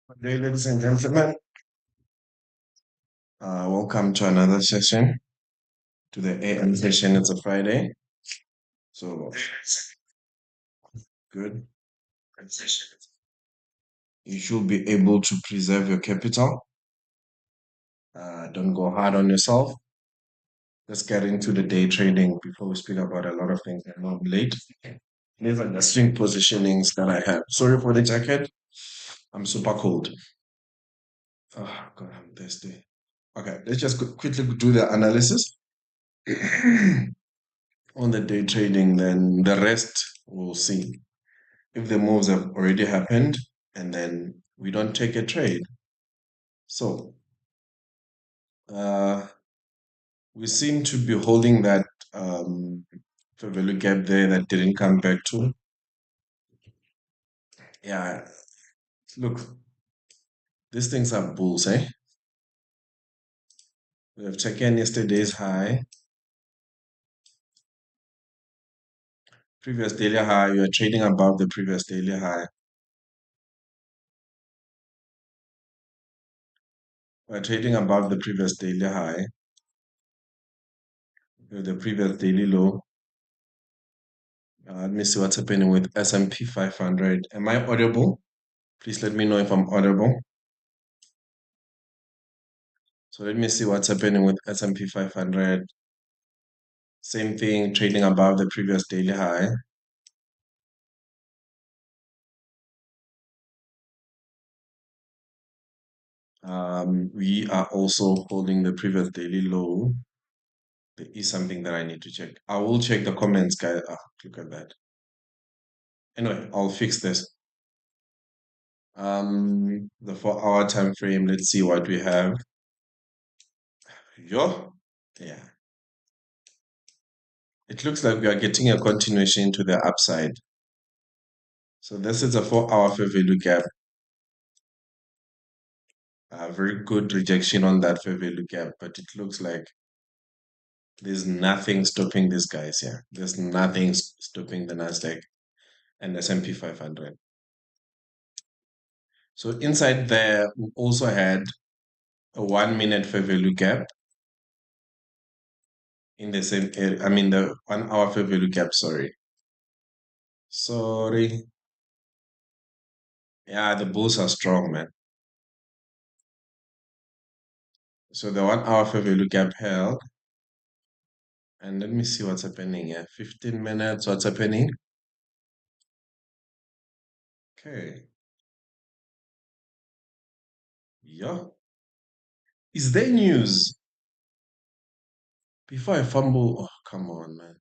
Good day, ladies and gentlemen. Welcome to another session, to the AM session. It's a Friday, so good. You should be able to preserve your capital. Don't go hard on yourself. Let's get into the day trading before we speak about a lot of things. I know I'm late. These are the swing positionings that I have. Sorry for the jacket. I'm super cold. Oh, God, I'm thirsty. Okay, let's just quickly do the analysis on the day trading, then the rest we'll see. If the moves have already happened and then we don't take a trade. So uh, we seem to be holding that fair value gap there that didn't come back to. Yeah, look, these things are bulls, eh? We have taken yesterday's high, previous daily high. You are trading above the previous daily high. We're trading above the previous daily high, the previous daily low. Let me see what's happening with S&P 500. Am I audible? Please let me know if I'm audible. So let me see what's happening with S&P 500. Same thing, trading above the previous daily high. We are also holding the previous daily low. There is something that I need to check. I will check the comments, guys. Look at that. Anyway, I'll fix this. The 4 hour time frame. Let's see what we have. Yo, yeah. It looks like we are getting a continuation to the upside. So this is a 4 hour fair value gap. Very good rejection on that fair value gap, but it looks like there's nothing stopping these guys here. There's nothing stopping the Nasdaq and S&P 500. So inside there, we also had a 1 minute fair value gap in the same area. I mean, the 1 hour fair value gap. Sorry. Yeah, the bulls are strong, man. So the 1 hour fair value gap held. And let me see what's happening here. 15 minutes. What's happening? Okay. Yeah. Is there news? Before I fumble, oh, come on, man.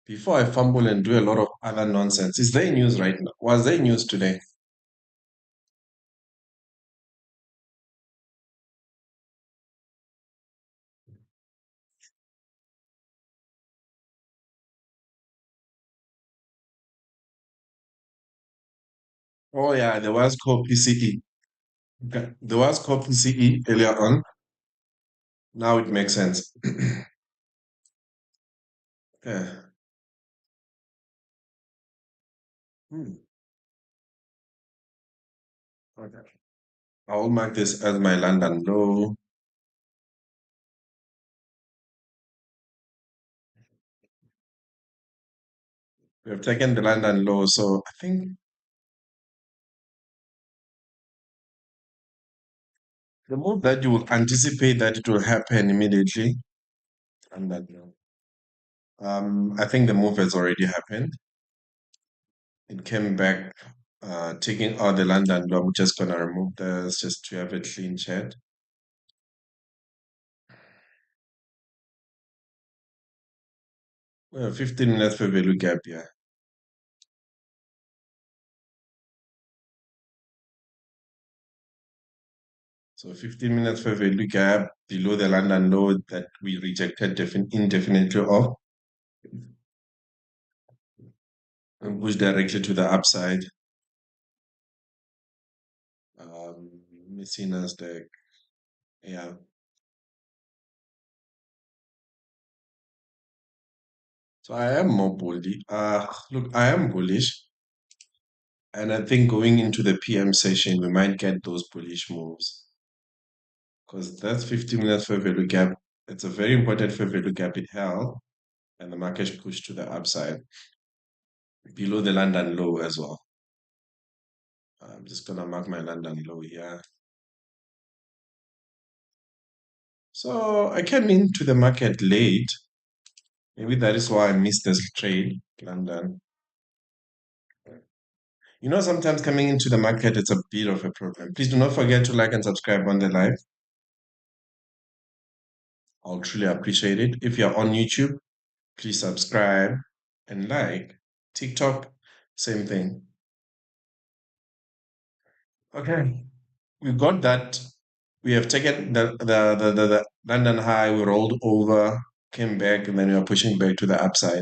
Before I fumble and do a lot of other nonsense, is there news right now? Was there news today? Oh, yeah, there was core PCE. Okay. There was core PCE earlier on. Now it makes sense. Yeah. Hmm. Okay. I will mark this as my London low. We have taken the London low, so I think the move that you will anticipate that it will happen immediately, and that low. I think the move has already happened. It came back, taking out the London low. I'm just gonna remove this just to have a clean chart. Well, 15 minutes for value gap, yeah. So 15 minutes for value gap below the London low that we rejected indefinitely off and push directly to the upside. Missing Nasdaq, yeah. So I am more bullish. Look, I am bullish. And I think going into the PM session, we might get those bullish moves because that's 50 minutes fair value gap. It's a very important fair value gap it held, and the market pushed to the upside below the London low as well. I'm just gonna mark my London low here. So I came into the market late. Maybe that is why I missed this trade, London. You know, sometimes coming into the market, it's a bit of a problem. Please do not forget to like and subscribe on the live. I'll truly appreciate it. If you're on YouTube, please subscribe and like. TikTok, same thing. Okay, we got that. We have taken the London high, we rolled over, came back, and then we are pushing back to the upside.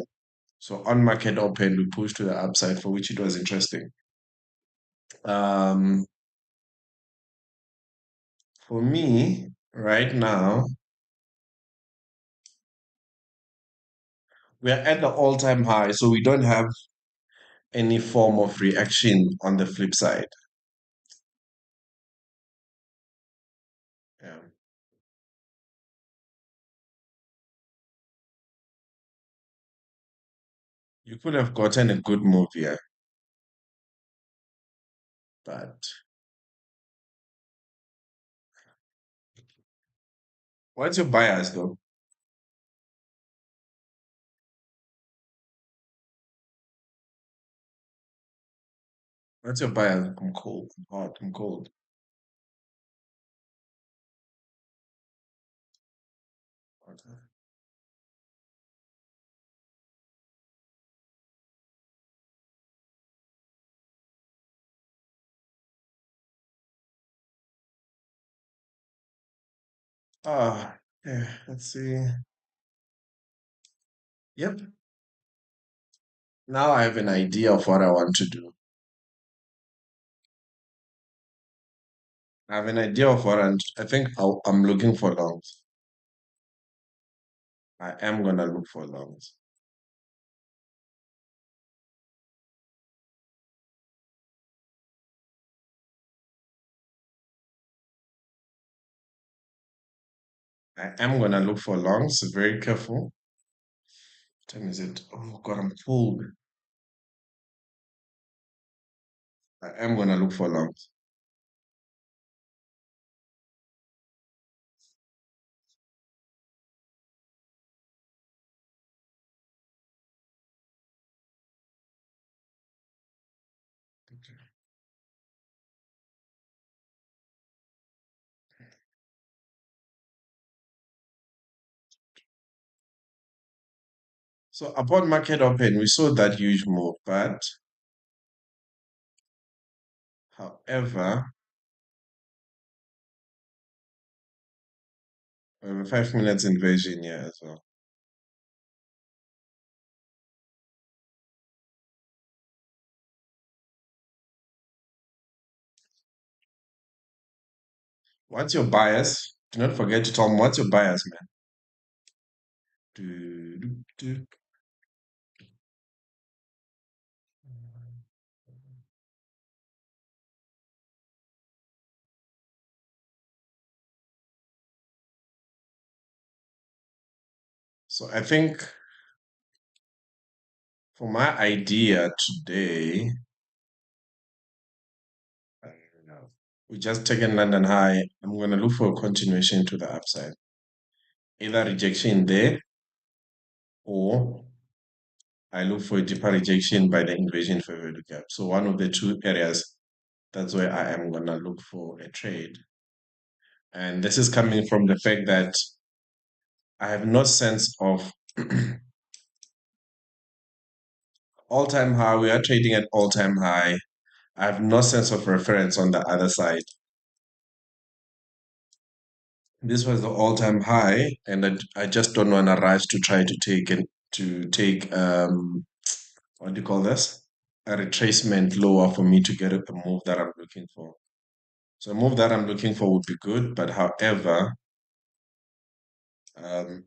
So on market open, we pushed to the upside, for which it was interesting. Um, for me, right now, we are at the all-time high, so we don't have any form of reaction on the flip side. Yeah. You could have gotten a good move here, but what's your bias though? What's your bias? I'm cold, I'm hot, I'm cold. Okay. Yeah, let's see. Yep. Now I have an idea of what I want to do. I have an idea of what I think I'm looking for longs. I am gonna look for longs. I am gonna look for longs. Very careful. What time is it? Oh God, I'm cold. I am gonna look for longs. So upon market open, we saw that huge move, but however, we have a 5 minutes inversion here as well. What's your bias? Do not forget to tell me what's your bias, man. Do, do, do. So I think for my idea today, I don't know, we just taken London high. I'm gonna look for a continuation to the upside. Either rejection there or I look for a deeper rejection by the inversion fair value gap. So one of the two areas, that's where I am gonna look for a trade. And this is coming from the fact that I have no sense of all-time high. We are trading at all-time high. I have no sense of reference on the other side. This was the all-time high, and I just don't want to rush to try to take it to take what do you call this? A retracement lower for me to get a move that I'm looking for. So a move that I'm looking for would be good, but however,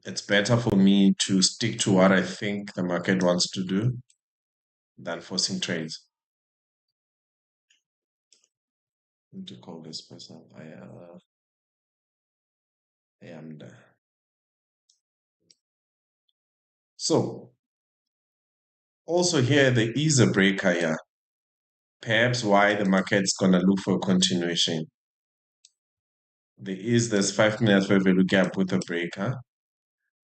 it's better for me to stick to what I think the market wants to do than forcing trades. Need to call this person. I am the. So also here there is a breaker here. Perhaps why the market's gonna look for a continuation. There is this 5 minute fair value gap with a breaker.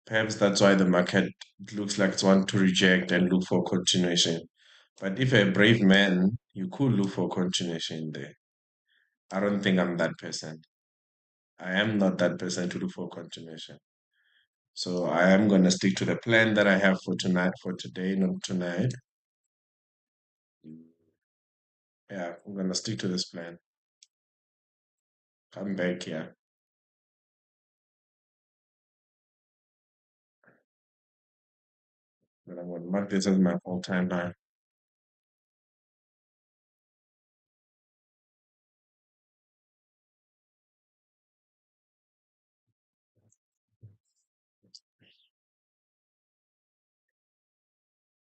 Perhaps that's why the market looks like it's want to reject and look for continuation. But if you're a brave man, you could look for continuation there. I don't think I'm that person. I am not that person to look for continuation. So I am gonna stick to the plan that I have for tonight, for today, not tonight. Yeah, I'm gonna stick to this plan. Come back here. But I'm gonna mark this as my all-time high.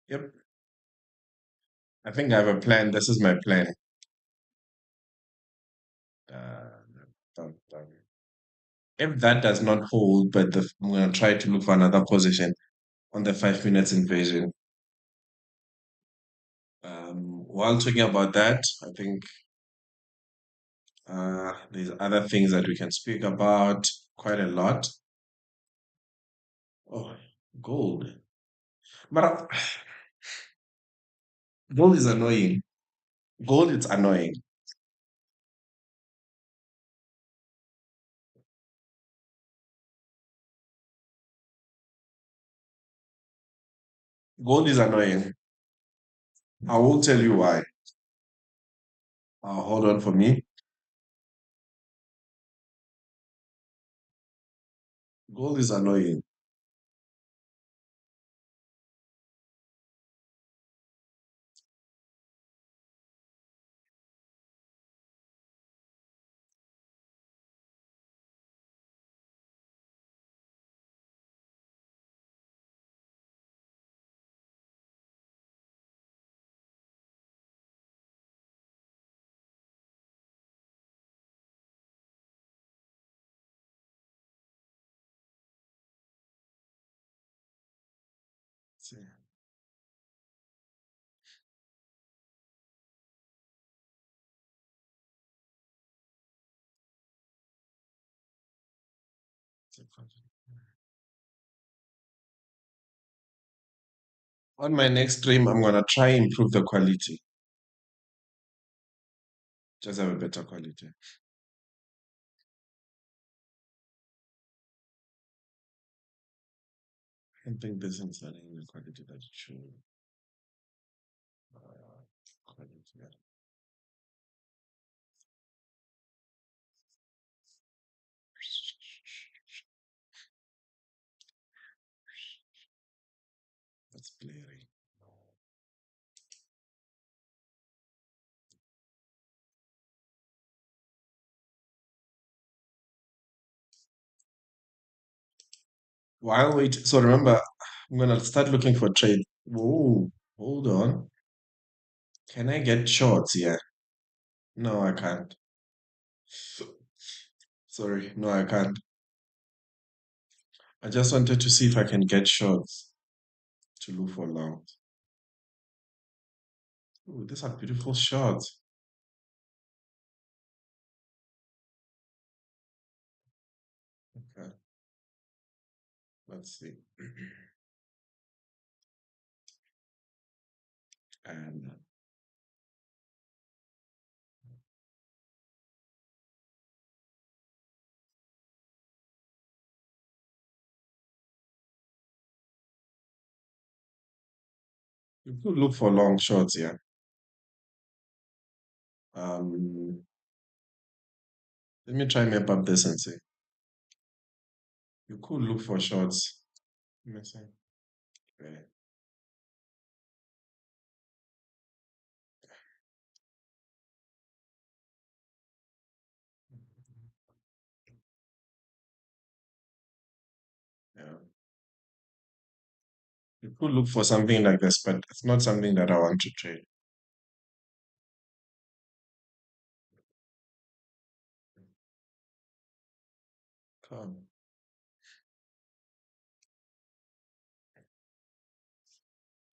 Yep. I think I have a plan. This is my plan. Uh, if that does not hold, but I'm gonna try to look for another position on the 5 minutes invasion. While talking about that, I think there's other things that we can speak about quite a lot. Oh, gold. But gold is annoying. Gold is annoying. Gold is annoying. I will tell you why. Hold on for me. Gold is annoying. See, on my next stream, I'm gonna try improve the quality. Just have a better quality. I don't think this is having the quality that it should. Quality, yeah. That's blurry. While wait, so remember, I'm gonna start looking for trade. Whoa, hold on. Can I get shorts? Yeah. No, I can't. Sorry, no, I can't. I just wanted to see if I can get shorts to look for longs. Oh, these are beautiful shorts. Okay, let's see. And you could look for long shorts, yeah. Um, Let me try map up this and see. You could look for shorts. Let me see. Okay. Yeah. You could look for something like this, but it's not something that I want to trade. Come.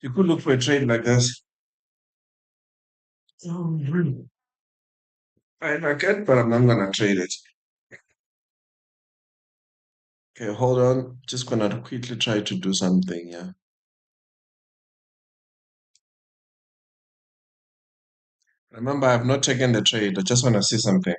You could look for a trade like this. Mhm. I like it, but I'm not gonna trade it. Okay, hold on. Just gonna quickly try to do something. Yeah. Remember, I've not taken the trade. I just wanna see something.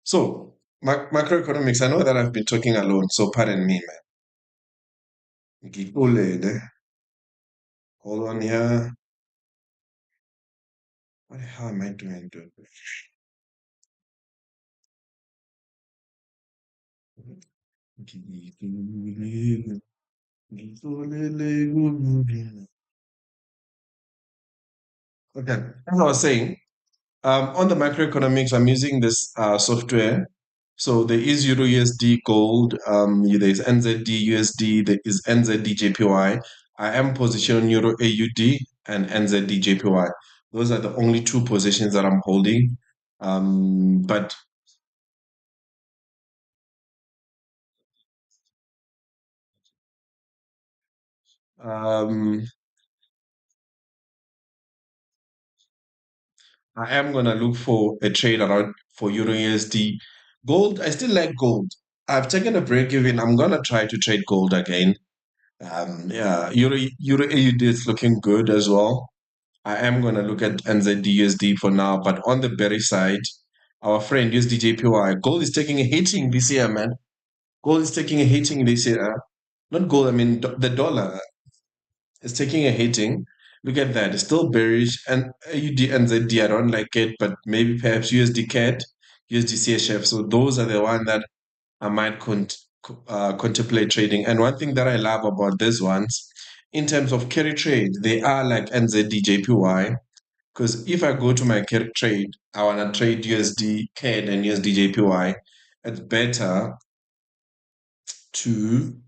So, macroeconomics, I know that I've been talking alone, so pardon me, man. Ngixolele. Hold on here. What the hell am I doing, dude? Okay, as I was saying, on the macroeconomics, I'm using this software. So there is Euro USD gold, there's NZD USD, there is NZD JPY. I am positioned on Euro AUD and NZD JPY. Those are the only two positions that I'm holding. But um, I am gonna look for a trade around for Euro USD. Gold, I still like gold. I've taken a break even. I'm gonna try to trade gold again. Yeah, Euro AUD is looking good as well. I am gonna look at NZD USD for now, but on the bearish side, our friend USD JPY, gold is taking a hitting this year, man. Gold is taking a hitting this year. Not gold, I mean the dollar is taking a hitting. Look at that, it's still bearish. And AUD NZD, I don't like it, but maybe perhaps USD CAD, USD CHF. So those are the one that I might contemplate trading. And one thing that I love about these ones, in terms of carry trade, they are like NZD JPY. Because if I go to my carry trade, I want to trade USD CAD and USD JPY. It's better to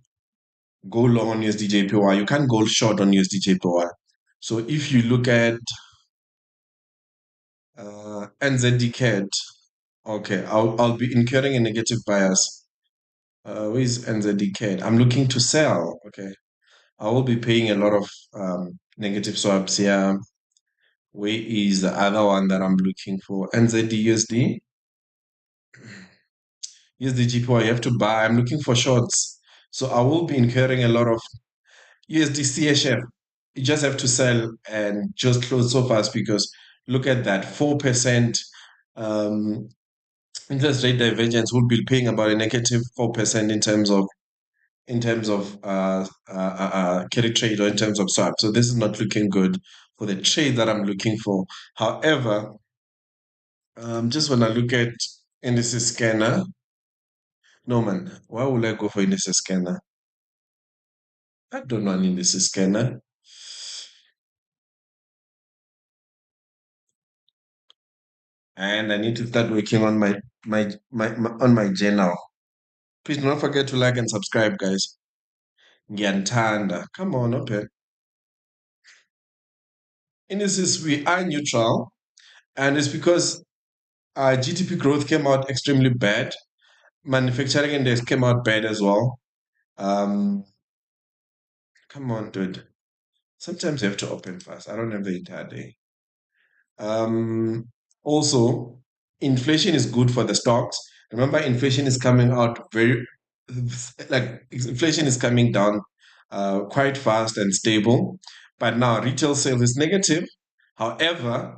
go long on USD JPY. You can't go short on USD JPY. So if you look at NZD CAD, okay, I'll be incurring a negative bias. Where is NZD CAD? I'm looking to sell. Okay, I will be paying a lot of negative swaps here. Where is the other one that I'm looking for? NZD USD. USD GPY, you have to buy. I'm looking for shorts. So I will be incurring a lot of USD CHF. You just have to sell and just close so fast because look at that 4% um, interest rate divergence. Will be paying about a negative 4% in terms of carry trade or in terms of swap. So this is not looking good for the trade that I'm looking for. However, just when I look at indices scanner, no man, why would I go for indices scanner? I don't know an indices scanner, and I need to start working on my on my journal. Please do not forget to like and subscribe, guys. Ngiyantanda. Come on, open. Indices, we are neutral, and it's because GDP growth came out extremely bad. Manufacturing index came out bad as well. Um, come on, dude. Sometimes you have to open fast. I don't have the entire day. Um, Also, inflation is good for the stocks. Remember, inflation is coming out very, like, inflation is coming down quite fast and stable. But now retail sales is negative. However,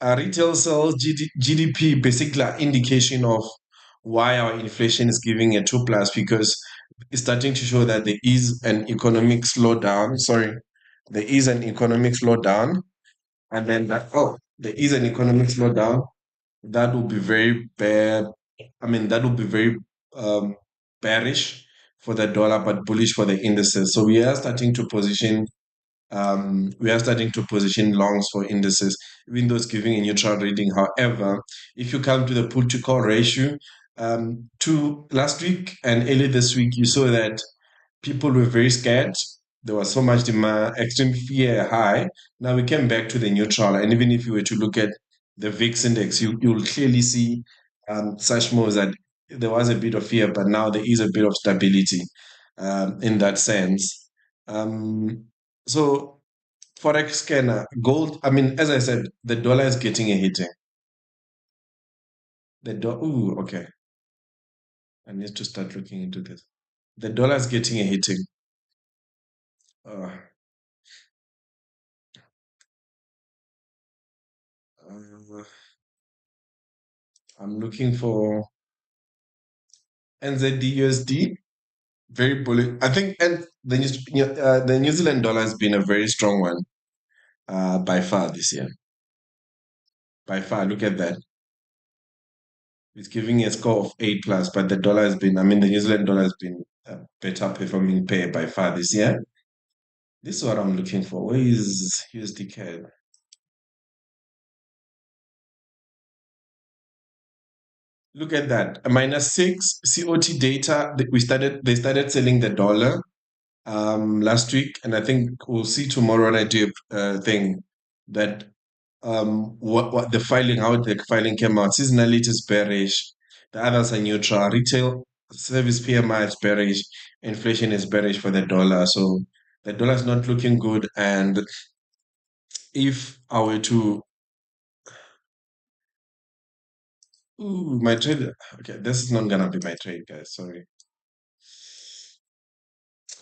retail sales GDP basically are indication of why our inflation is giving a 2 plus because it's starting to show that there is an economic slowdown. Sorry, there is an economic slowdown, and then there is an economic slowdown. That will be very bad. I mean, that will be very um, bearish for the dollar, but bullish for the indices. So we are starting to position longs for indices, even though it's giving a neutral reading. However, if you come to the put to call ratio, to last week and early this week, you saw that people were very scared. There was so much demand, extreme fear high. Now we came back to the neutral. And even if you were to look at the VIX index, you'll clearly see such moves that there was a bit of fear, but now there is a bit of stability in that sense. Um, so Forex scanner, gold, I mean, as I said, the dollar is getting a hitting. Ooh, okay. I need to start looking into this. The dollar is getting a hitting. Uh, uh, I'm looking for NZD USD, very bullish. I think and the New Zealand dollar has been a very strong one by far this year. by far. Look at that. It's giving a score of 8 plus, but the dollar has been, I mean, the New Zealand dollar has been a better performing pair by far this year. This is what I'm looking for. Where is USD? Look at that. A -6 COT data. They started selling the dollar last week, and I think we'll see tomorrow when I do a thing that what the filing, how the filing came out. Seasonality is bearish. The others are neutral. Retail service PMI is bearish. Inflation is bearish for the dollar. So the dollar is not looking good. And if I were to, ooh, my trade, okay, this is not gonna be my trade, guys. Sorry,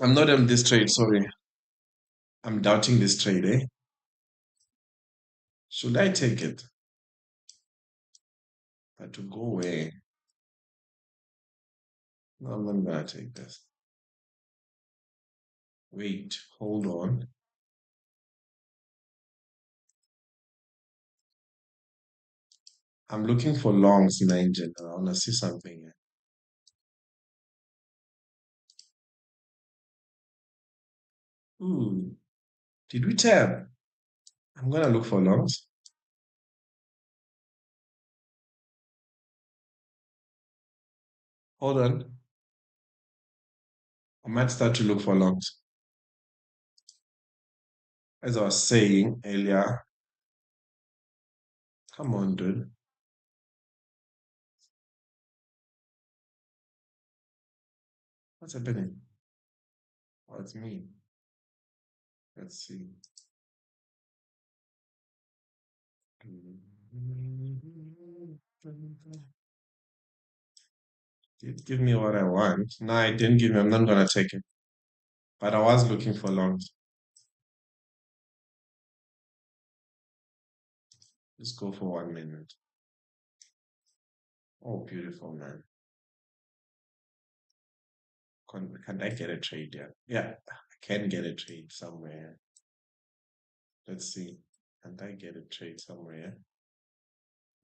I'm not on this trade. Sorry, I'm doubting this trade. Eh? Should I take it? But to go away, no, I'm not gonna take this. Wait, hold on. I'm looking for longs in engine. I want to see something here. Ooh, did we tab? I'm gonna look for longs. Hold on. I might start to look for longs. As I was saying earlier, come on, dude. What's happening? Oh, it's me. Let's see. Did give me what I want. No, I didn't give me. I'm not gonna take it. But I was looking for longs. Let's go for 1 minute. Oh, beautiful, man. Can I get a trade here? Yeah, I can get a trade somewhere. Let's see. Can I get a trade somewhere?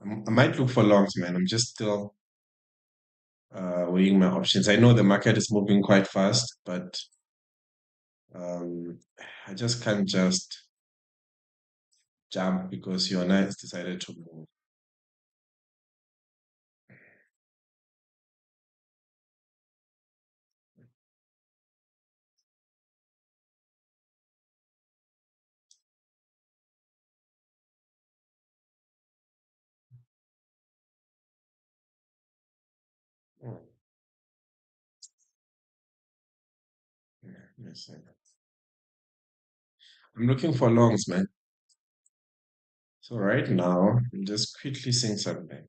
I might look for longs, man. I'm just still weighing my options. I know the market is moving quite fast, but um, I just can't just jump because your has decided to move. Oh, yeah, yes, I'm looking for longs, man. So right now, I'm just quickly seeing something.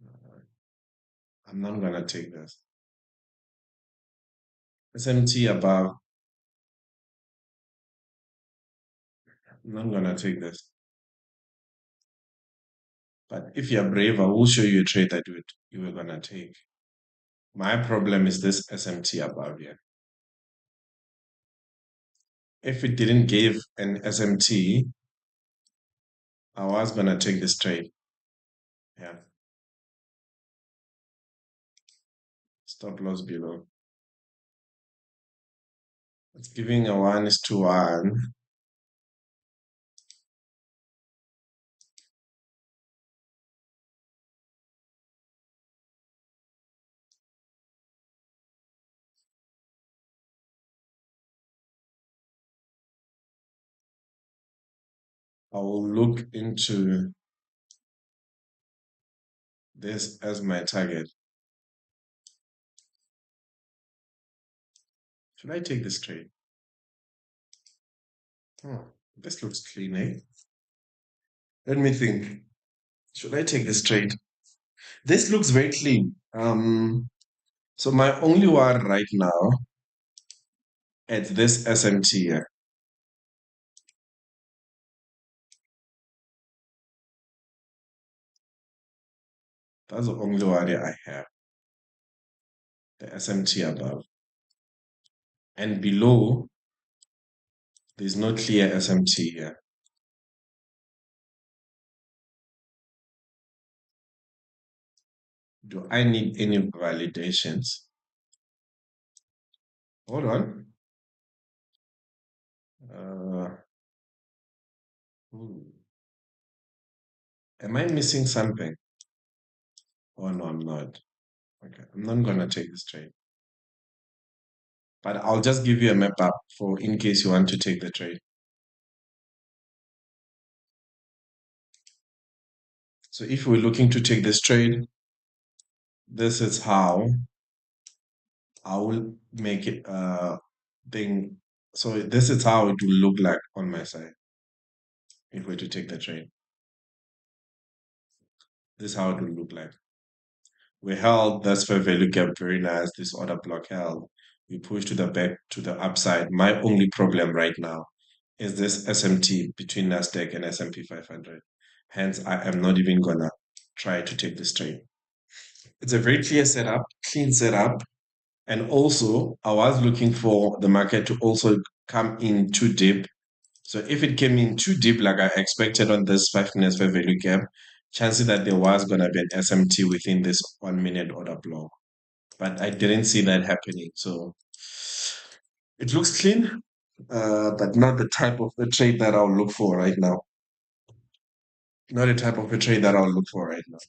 Uh, I'm not gonna take this. SMT above. I'm not gonna take this. But if you're brave, I will show you a trade that you were gonna take. My problem is this SMT above here. If it didn't give an SMT, I was gonna take this trade. Yeah, stop loss below. It's giving a 1:1. I will look into this as my target. Should I take this trade? Oh, this looks clean, eh? Let me think. Should I take this trade? This looks very clean. So my only one right now at this SMT here. That's the only worry I have. The SMT above. And below, there's no clear SMT here. Do I need any validations? Hold on. Uh, hmm. Am I missing something? Oh no, I'm not. Okay, I'm not gonna take this trade. But I'll just give you a map up for in case you want to take the trade. So if we're looking to take this trade, this is how I will make it thing. So this is how it will look like on my side if we're to take the trade. This is how it will look like. We held this fair value gap very nice. This order block held. We pushed to the back to the upside. My only problem right now is this SMT between Nasdaq and S&P 500. Hence, I am not even gonna try to take this trade. It's a very clear setup, clean setup. And also, I was looking for the market to also come in too deep. So if it came in too deep, like I expected on this 5 minutes fair value gap, chances that there was gonna be an SMT within this 1 minute order block. But I didn't see that happening. So it looks clean, but not the type of the trade that I'll look for right now. Not the type of a trade that I'll look for right now.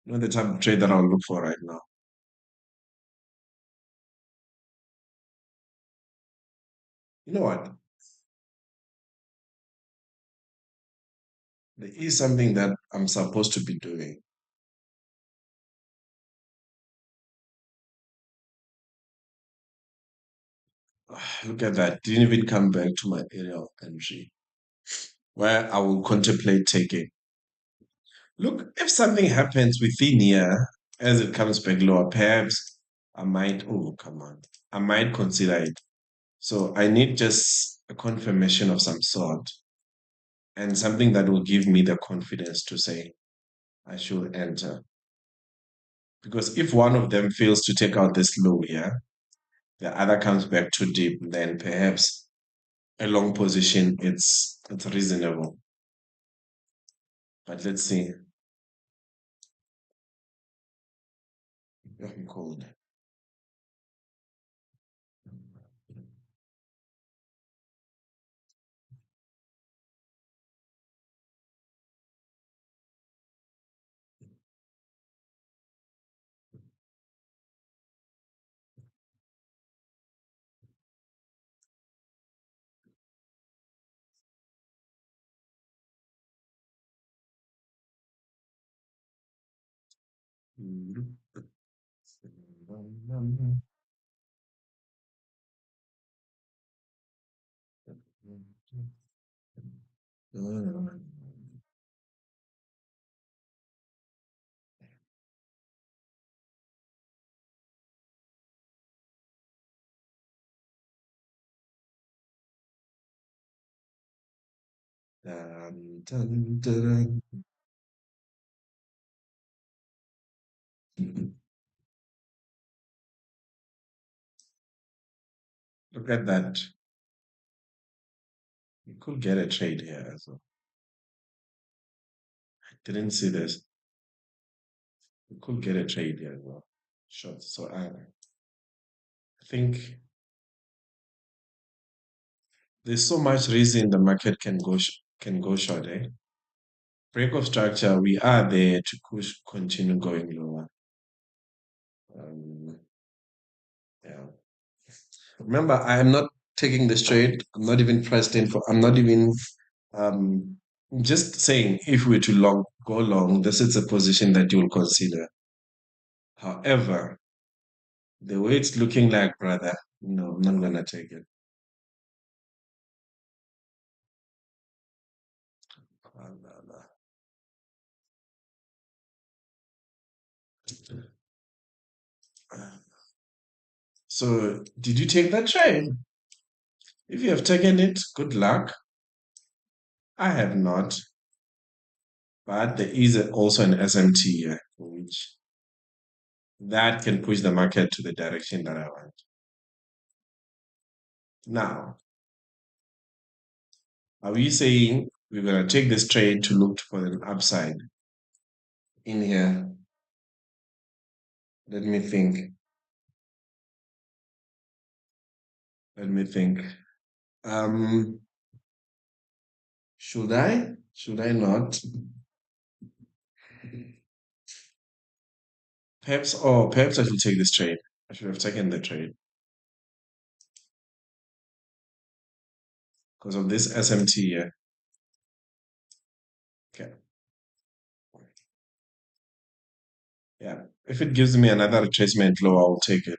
Not the type of trade that I'll look for right now. You know what? There is something that I'm supposed to be doing. Look at that. Didn't even come back to my area of entry where I will contemplate taking. Look, if something happens within here as it comes back lower, perhaps I might, oh, come on, I might consider it. So I need just a confirmation of some sort and something that will give me the confidence to say I should enter. Because if one of them fails to take out this low here, the other comes back too deep, then perhaps a long position it's reasonable. But let's see. I'm cold. Dun, dun, dun, dun. Look at that. You could get a trade here as well. Didn't see this. You could get a trade here as well. Short. So I think there's so much reason the market can go short, eh? Break of structure, we are there to push, continue going lower. Um, yeah. Remember, I am not taking this trade. I'm not even pressed in for. I'm not even. Um, just saying, if we're to go long, this is a position that you'll consider. However, the way it's looking like, brother, no, I'm not gonna take it. So, did you take that trade? If you have taken it, good luck. I have not, but there is also an SMT here, for which That can push the market to the direction that I want. Now, are we saying we're going to take this trade to look for an upside in here? Let me think. Let me think. Um, should I? Should I not? Perhaps I should take this trade. I should have taken the trade because of this SMT here. Okay. Yeah. If it gives me another retracement low, I'll take it.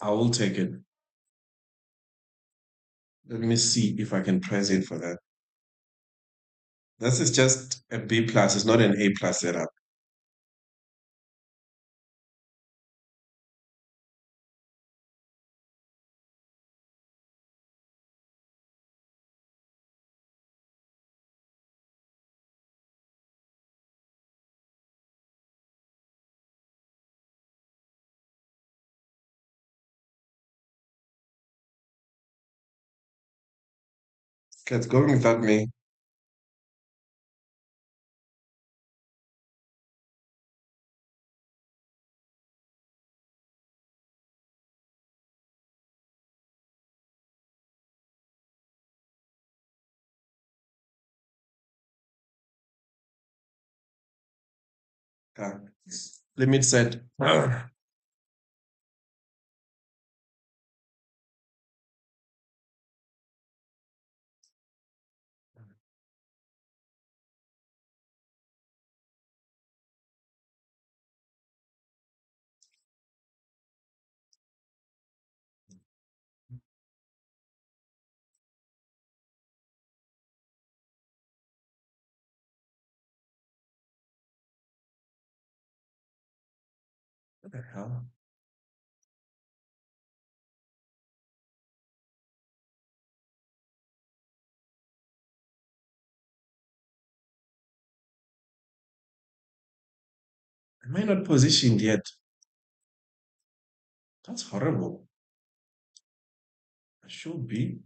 I will take it. Let me see if I can price it for that. This is just a B plus. It's not an A plus setup. Okay, it's going without me. Uh, limit set. What the hell? Am I not positioned yet? That's horrible. I should be.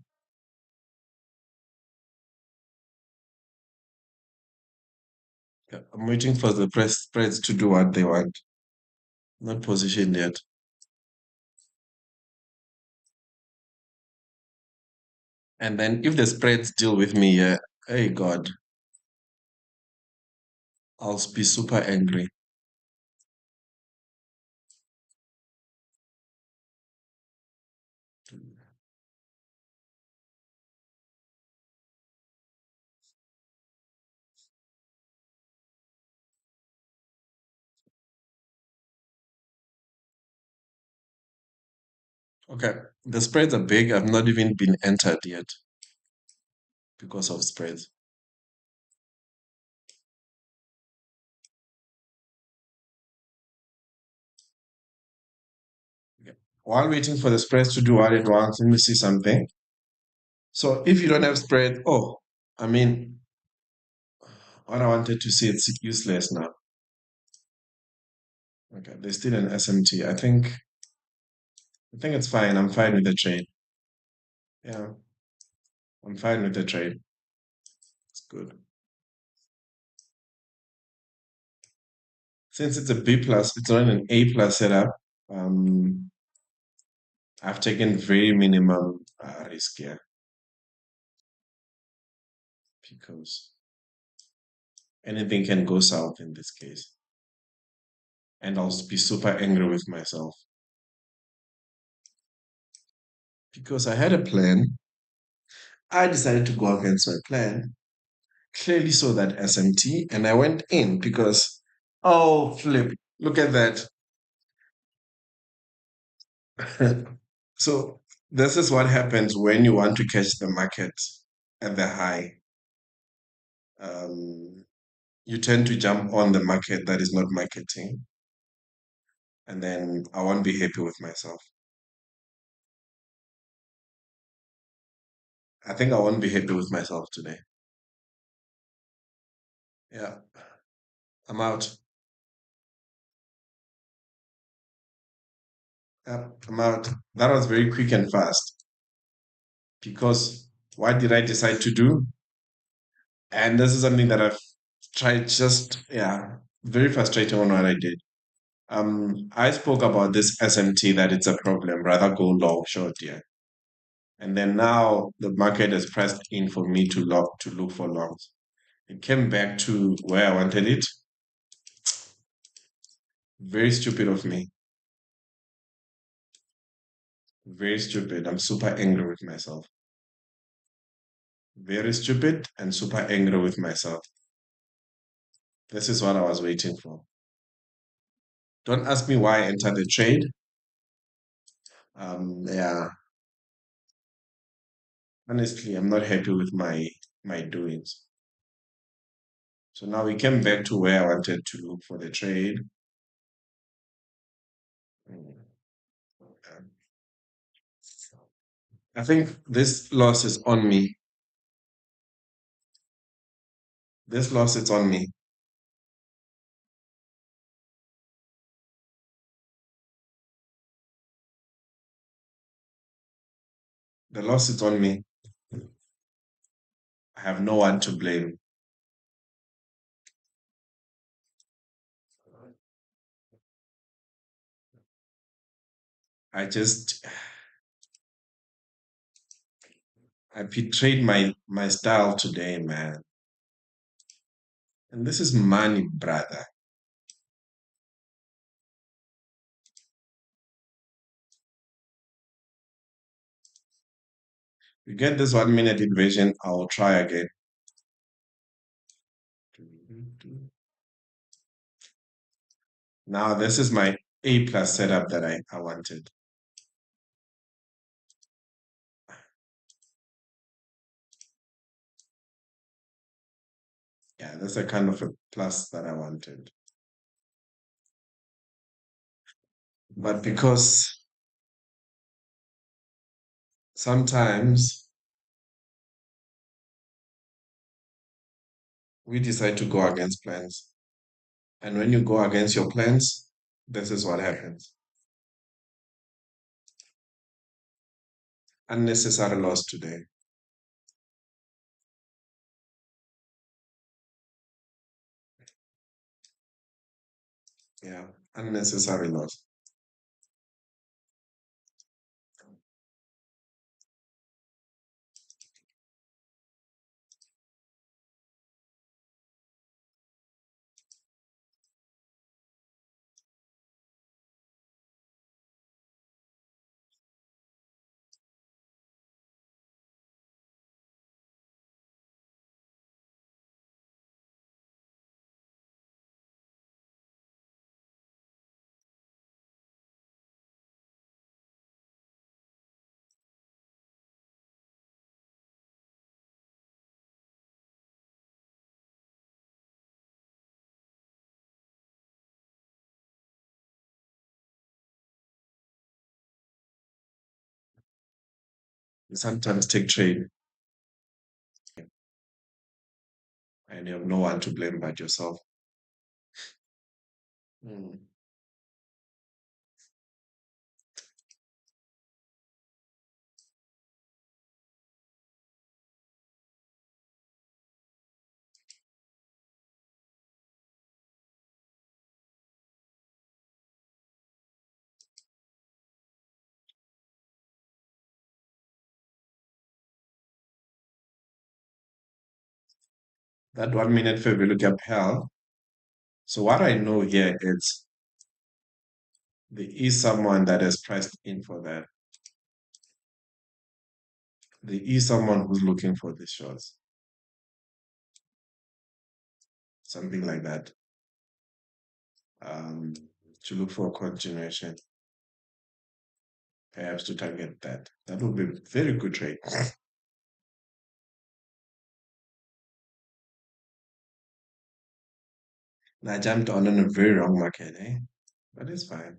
Yeah, I'm waiting for the press spreads to do what they want. Not positioned yet. And then if the spreads deal with me, yeah, hey God, I'll be super angry. Okay, the spreads are big. I've not even been entered yet because of spreads. Okay. While waiting for the spreads to do what it wants, let me see something. So if you don't have spread, oh, I mean, what I wanted to see, it's useless now. Okay, there's still an SMT. I think it's fine. I'm fine with the trade. Yeah, I'm fine with the trade. It's good. Since it's a B plus, it's not an A plus setup. Um, I've taken very minimum risk here because anything can go south in this case, and I'll be super angry with myself because I had a plan. I decided to go against my plan. Clearly saw that SMT, and I went in because, oh, flip! Look at that. So this is what happens when you want to catch the market at the high. Um, you tend to jump on the market that is not marketing, and then I won't be happy with myself. I think I won't be happy with myself today. Yeah, I'm out. Yeah, I'm out. That was very quick and fast because what did I decide to do? And this is something that I've tried just, yeah, very frustrating on what I did. I spoke about this SMT that it's a problem, rather go long, short, yeah. And then now the market has pressed in for me to look for longs. It came back to where I wanted it. Very stupid of me. Very stupid. I'm super angry with myself. Very stupid and super angry with myself. This is what I was waiting for. Don't ask me why I entered the trade. Yeah, honestly, I'm not happy with my doings. So now we came back to where I wanted to look for the trade. Mm, yeah. I think this loss is on me. This loss is on me. The loss is on me. I have no one to blame. I just I betrayed my style today, man. And this is money, brother. You get this 1 minute invasion, I'll try again. Now this is my A plus setup that I wanted. Yeah, that's a kind of a plus that I wanted. But because sometimes we decide to go against plans. And when you go against your plans, this is what happens. Unnecessary loss today. Yeah, unnecessary loss. You sometimes take trade and you have no one to blame but yourself. Mm. That 1 minute favor look up hell. So what I know here is there is someone that has pressed in for that. There is someone who's looking for these shots. Something like that. Um, to look for a continuation, perhaps to target that. That would be a very good trade. And I jumped on a very wrong market, eh? But it's fine.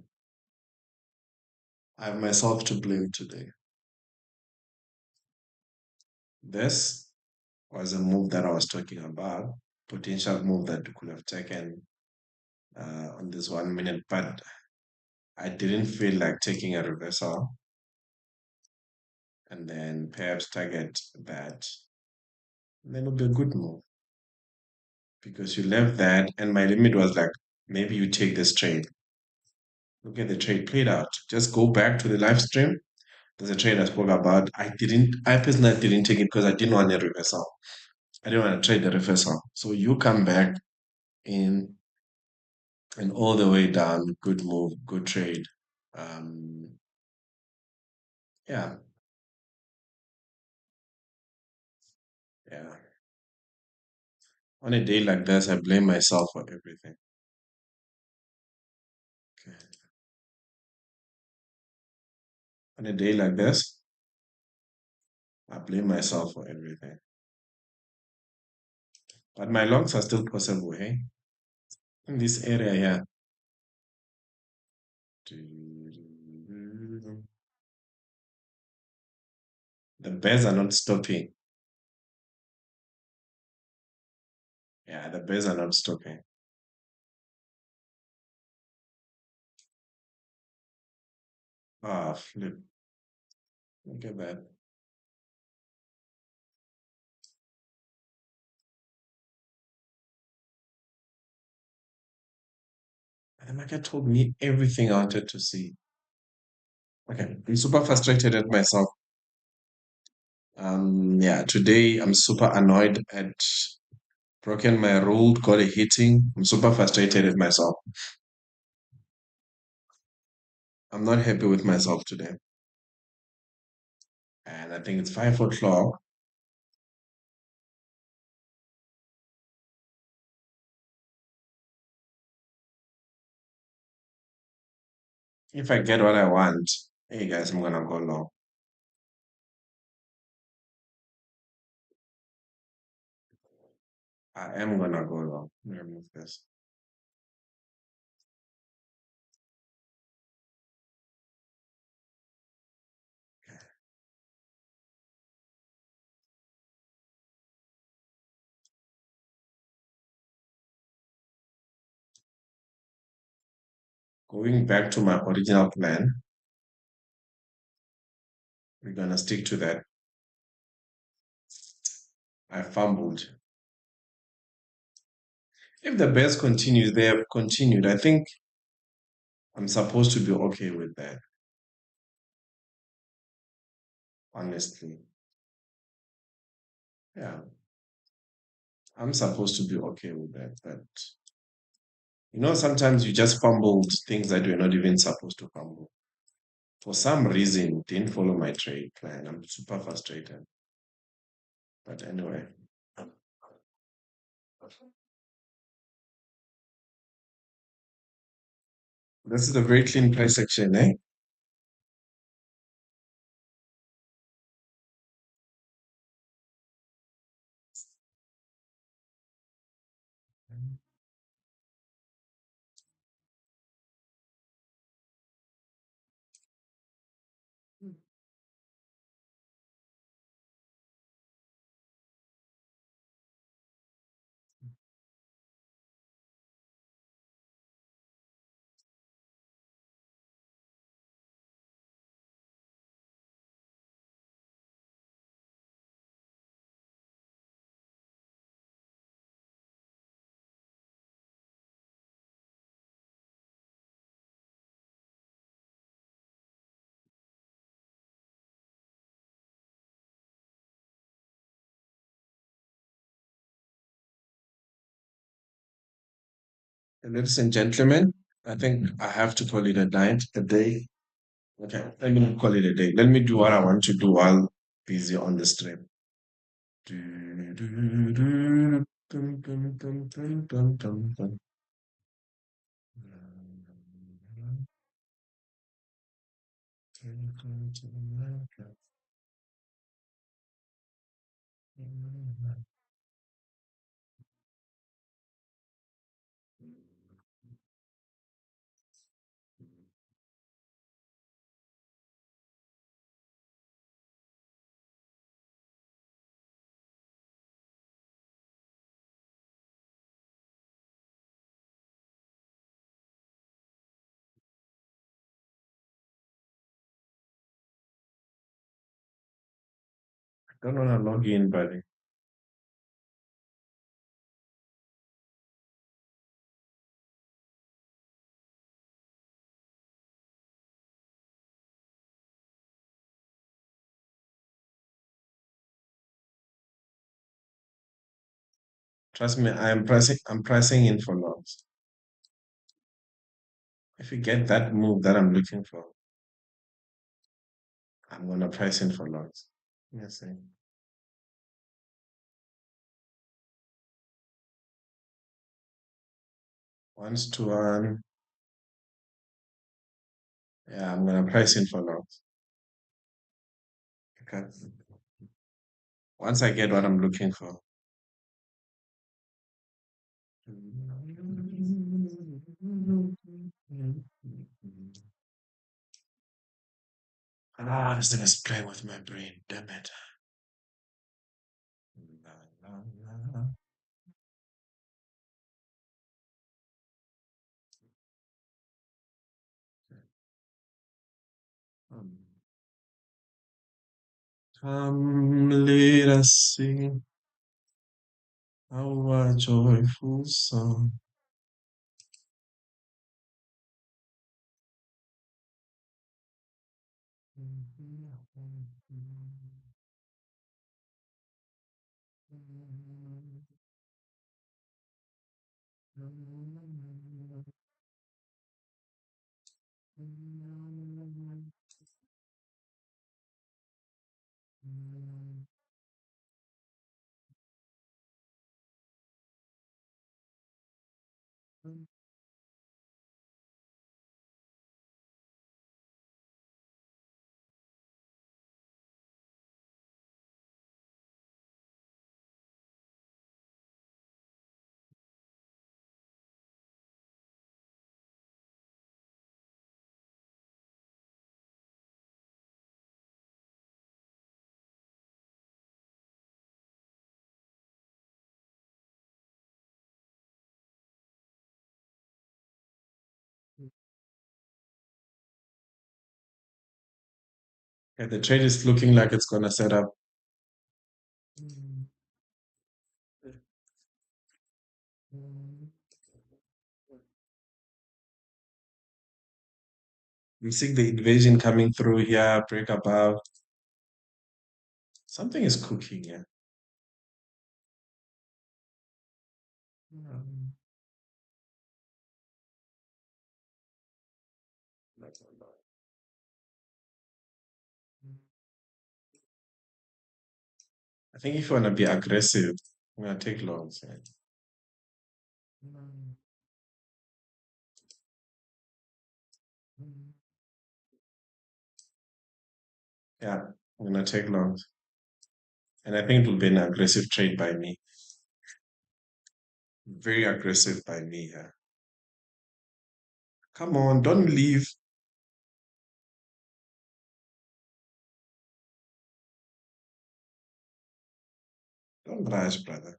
I have myself to blame today. This was a move that I was talking about. potential move that we could have taken on this 1 minute, but I didn't feel like taking a reversal and then perhaps target that. Then it'll be a good move because you left that, and my limit was like maybe you take this trade. Look at the trade played out. Just go back to the live stream. There's a trade I spoke about. I personally didn't take it because I didn't want a reversal. I didn't want to trade the reversal. So you come back in and all the way down. Good move, good trade. Um, yeah, yeah. On a day like this, I blame myself for everything. Okay. On a day like this, I blame myself for everything. But my longs are still possible, hey? In this area here. The bears are not stopping. Yeah, the bears are not stopping. Ah, flip. Look at that. And the market told me everything I wanted to see. Okay, I'm super frustrated at myself. Yeah, today I'm super annoyed at broken my rule, got a hitting. I'm super frustrated at myself. I'm not happy with myself today. And I think it's 5 o'clock. If I get what I want, hey guys, I'm gonna go long. I am gonna go long. Let me remove this. Going back to my original plan, we're gonna stick to that. I fumbled. If the bears continue, they have continued. I think I'm supposed to be okay with that, honestly. Yeah, I'm supposed to be okay with that. But sometimes you just fumbled things that you're not even supposed to fumble. For some reason, didn't follow my trade plan. I'm super frustrated. But anyway, this is a very clean price section, eh? And ladies and gentlemen, I think I have to call it a night, a day. Okay, let me call it a day. Let me do what I want to do while busy on the stream. Don't want to log in, buddy. Trust me, I'm pressing in for lots. If you get that move that I'm looking for, I'm gonna price in for lots. Yes, sir. Once to one. Yeah, I'm gonna price in for lots. Okay. Once I get what I'm looking for. Ah, this thing is playing with my brain. Damn it. La, la, la. Um, Come, let us sing our joyful song. Okay, the trade is looking like it's gonna set up. We see the invasion coming through here, break above. Something is cooking here. Um, I think if you want to be aggressive, I'm gonna take loans. Yeah. Yeah, I'm gonna take loans. And I think it will be an aggressive trade by me. Very aggressive by me here. Come on, don't leave. Don't rush, brother.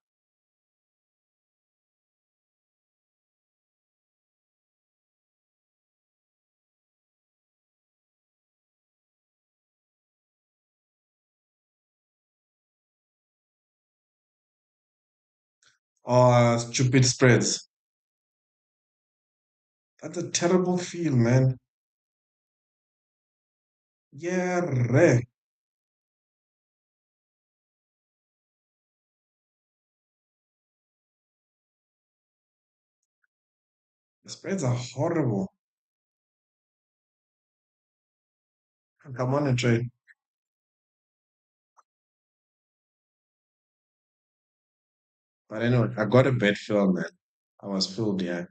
Oh, stupid spreads. That's a terrible feel, man. Yeah, re. The spreads are horrible. Come on and trade. But anyway, I got a bad feel, man. I was filled, yeah.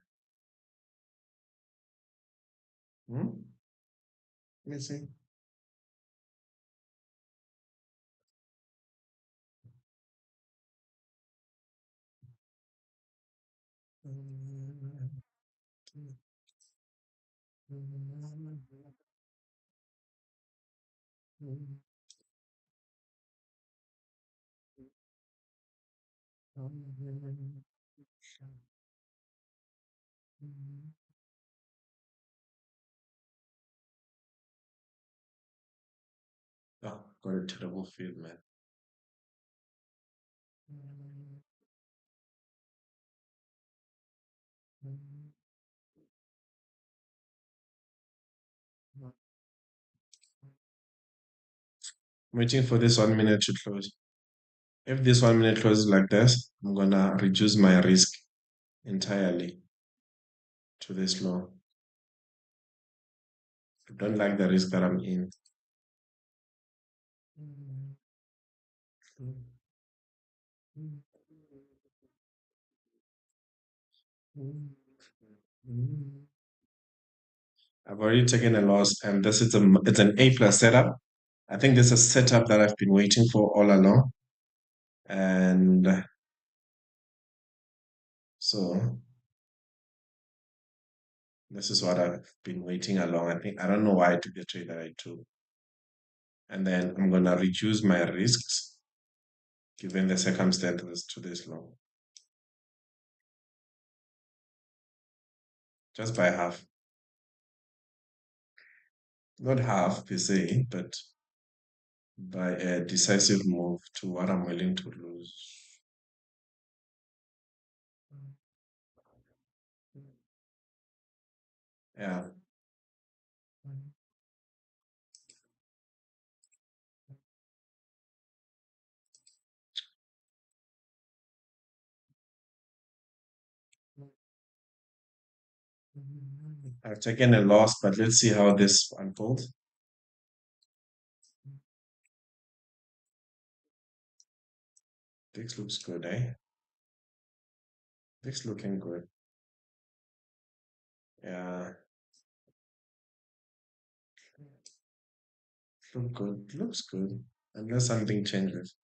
Hmm? Let me see. Oh, got a terrible feel, man. Waiting for this 1 minute to close. If this 1 minute closes like this, I'm gonna reduce my risk entirely to this low. I don't like the risk that I'm in. I've already taken a loss, and this is it's an A plus setup. I think this is a setup that I've been waiting for all along, and so this is what I've been waiting along. I don't know why I took the trade that I took, and then I'm gonna reduce my risks given the circumstances to this low, just by half, not half per se, but by a decisive move to what I'm willing to lose. Yeah, I've taken a loss, but let's see how this unfolds. This looks good, eh? This looking good. Yeah, look good. Looks good. Unless something changes.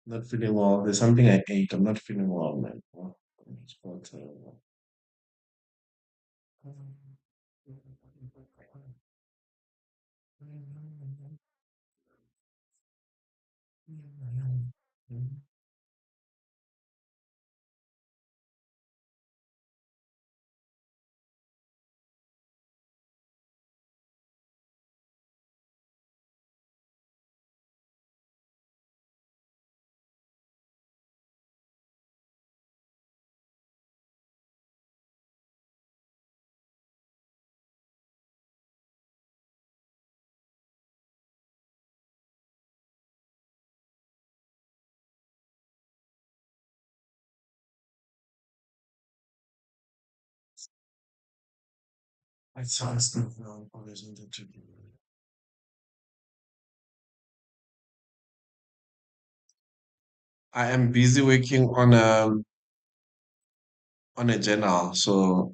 Not feeling well. There's something I ate. I'm not feeling well, man. Oh, it's quite terrible. It sounds good now. Always wanted to be. I am busy working on a journal, so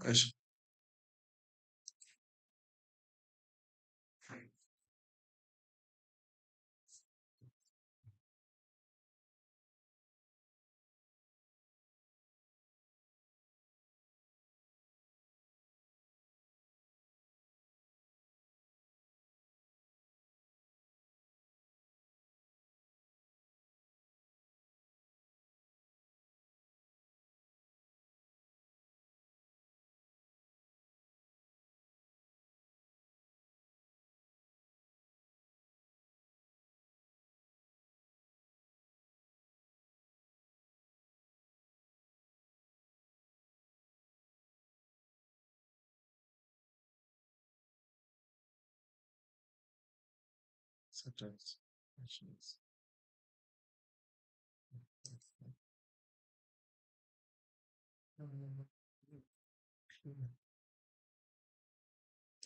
subjects. Questions.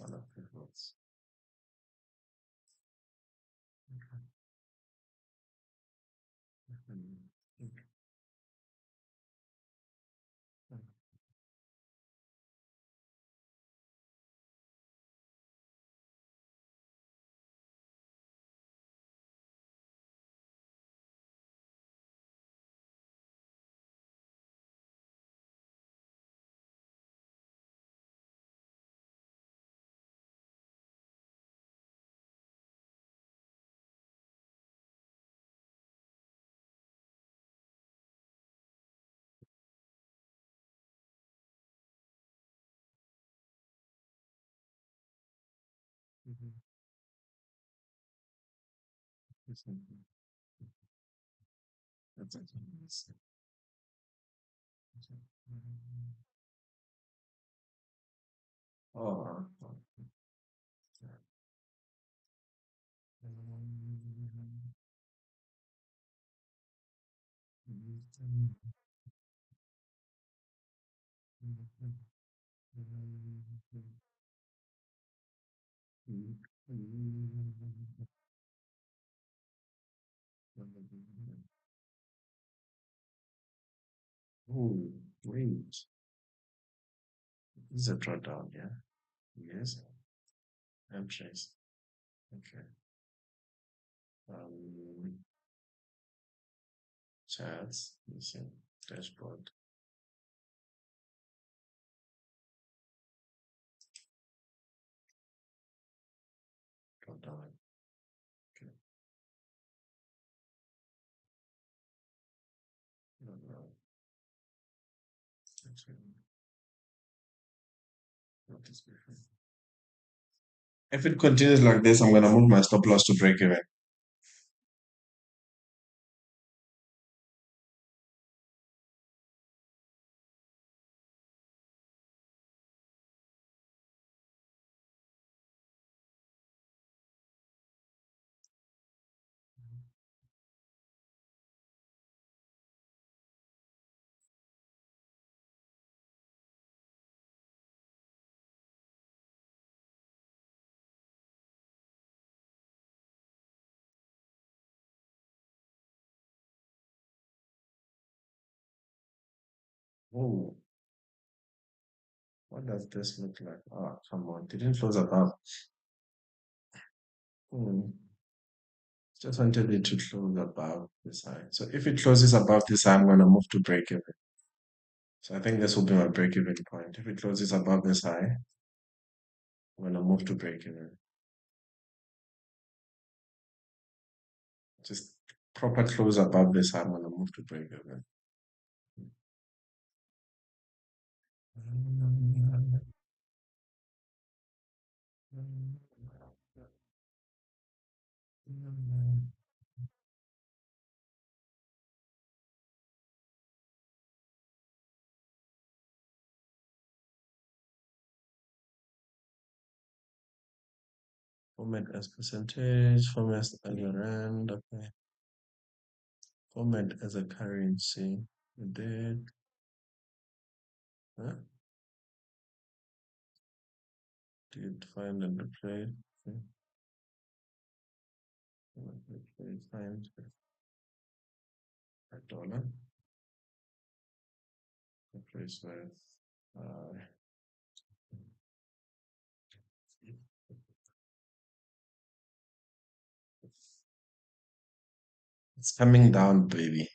Other people's. Oh, oh, wait. This is a drawdown, yeah? Yes. I'm chase. Okay. Um, Charts. Listen. Dashboard. Drawdown. Okay. Drawdown. Actually, what is different? If it continues like this, I'm gonna move my stop loss to break even. Oh, what does this look like? Oh, come on. Didn't close above. Hmm. Just wanted it to close above this high. So if it closes above this high, I'm gonna move to break even. So I think this will be my break even point. If it closes above this high, I'm gonna move to break even. Just proper close above this high, I'm gonna move to break even. Format as percentage, format as a rand, okay. Format as a currency. We did. Huh? Did find and replay. Okay. Replay find a dollar. Replace with uh, it's coming down, baby.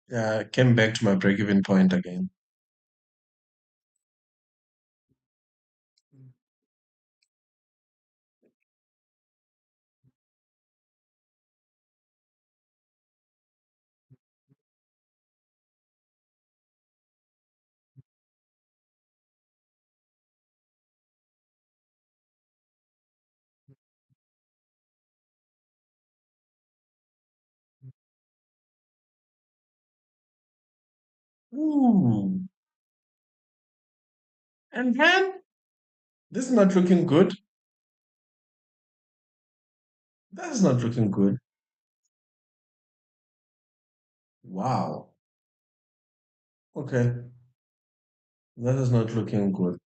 Yeah, I came back to my break-even point again. Ooh. And then this is not looking good. That is not looking good. Wow. Okay. That is not looking good.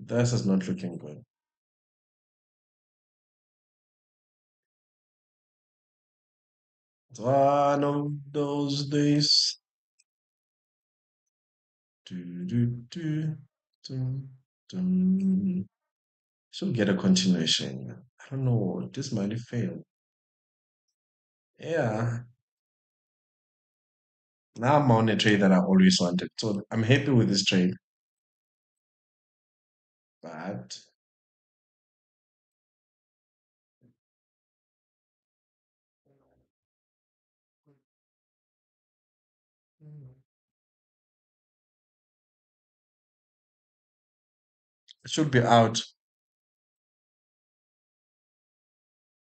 This is not looking good. It's one of those days. Do, do, do, dun, dun. Should get a continuation. I don't know. This might fail. Yeah. Now I'm on a trade that I always wanted. So I'm happy with this trade. But it should be out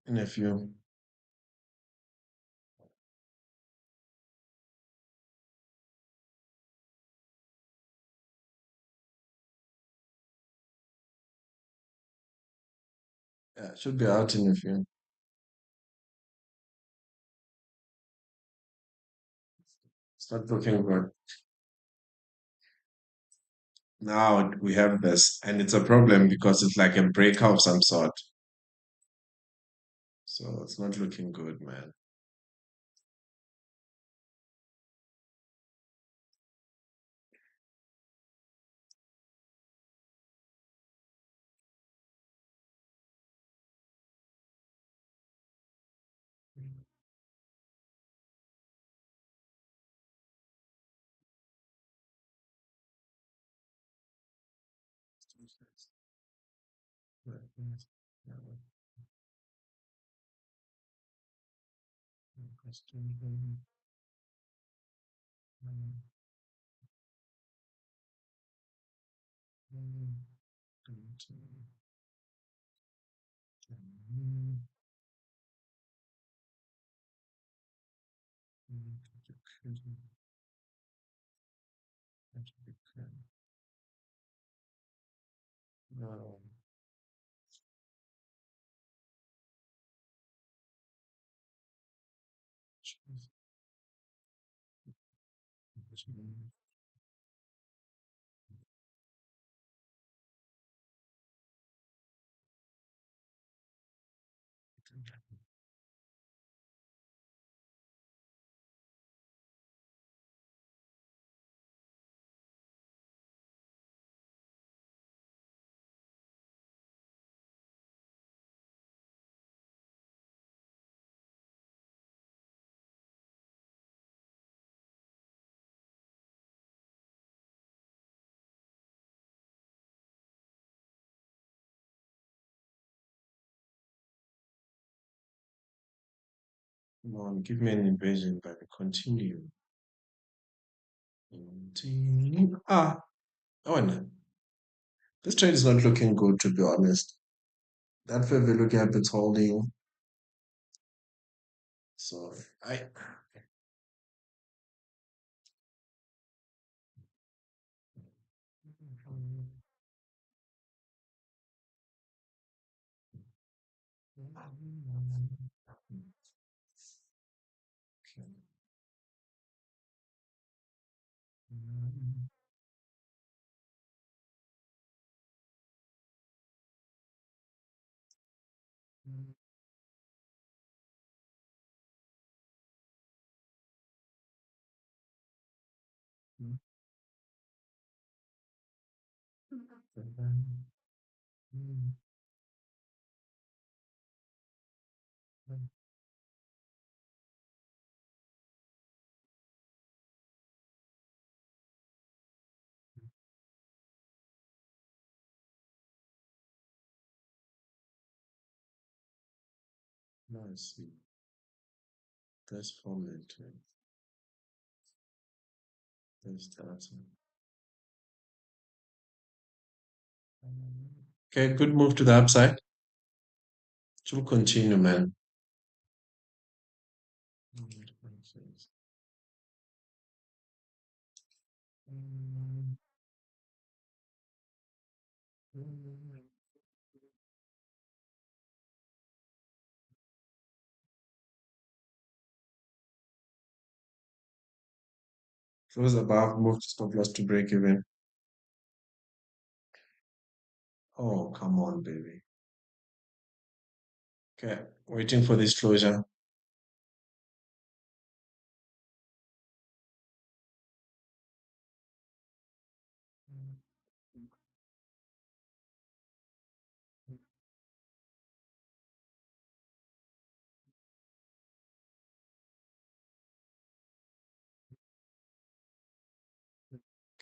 in a few. Yeah, it should be out in a few. It's not looking good. Now we have this, and it's a problem because it's like a breakout of some sort. So it's not looking good, man. Come on, give me an invasion, but continue. Continue. Oh no. This trade is not looking good, to be honest. That fair value gap it's holding. So I see. That's format. That's that. Okay, good move to the upside. Should continue, man. Close above, move to stop loss to break even. Oh, come on, baby. Okay, waiting for this closure.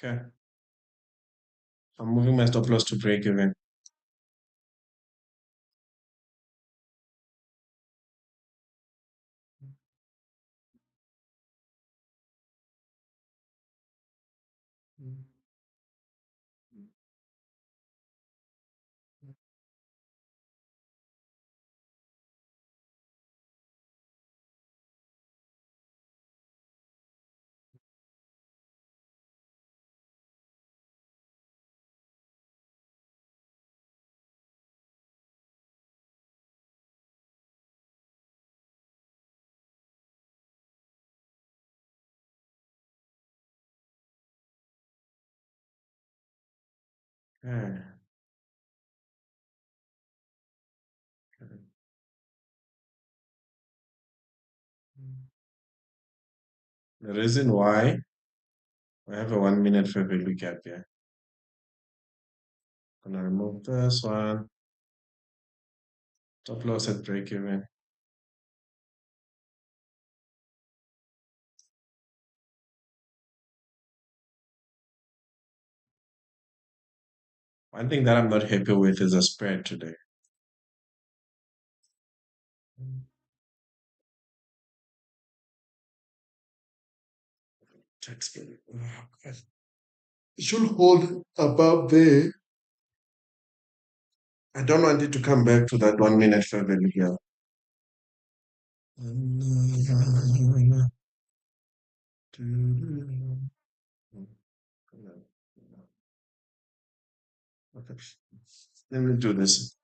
Okay. I'm moving my stop loss to break even. Okay. The reason why I have a 1 minute fair value gap here. Gonna remove this one. Stop loss at break even. One thing that I'm not happy with is the spread today. Tax credit. Oh, God. It should hold above there. I don't want it to come back to that 1 minute fair value here. Okay. Let me do this.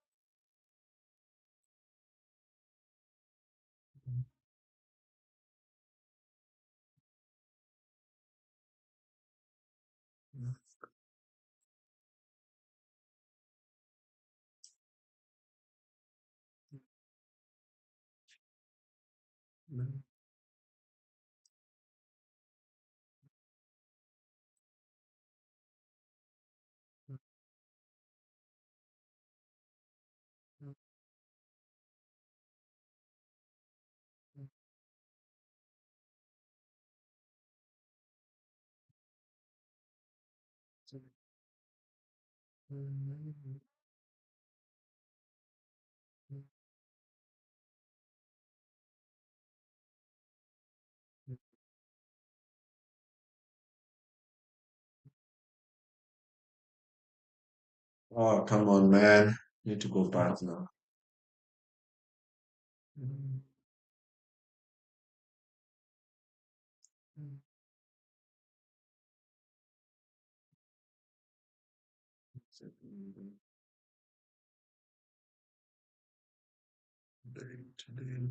Oh, come on, man. Need to go back now.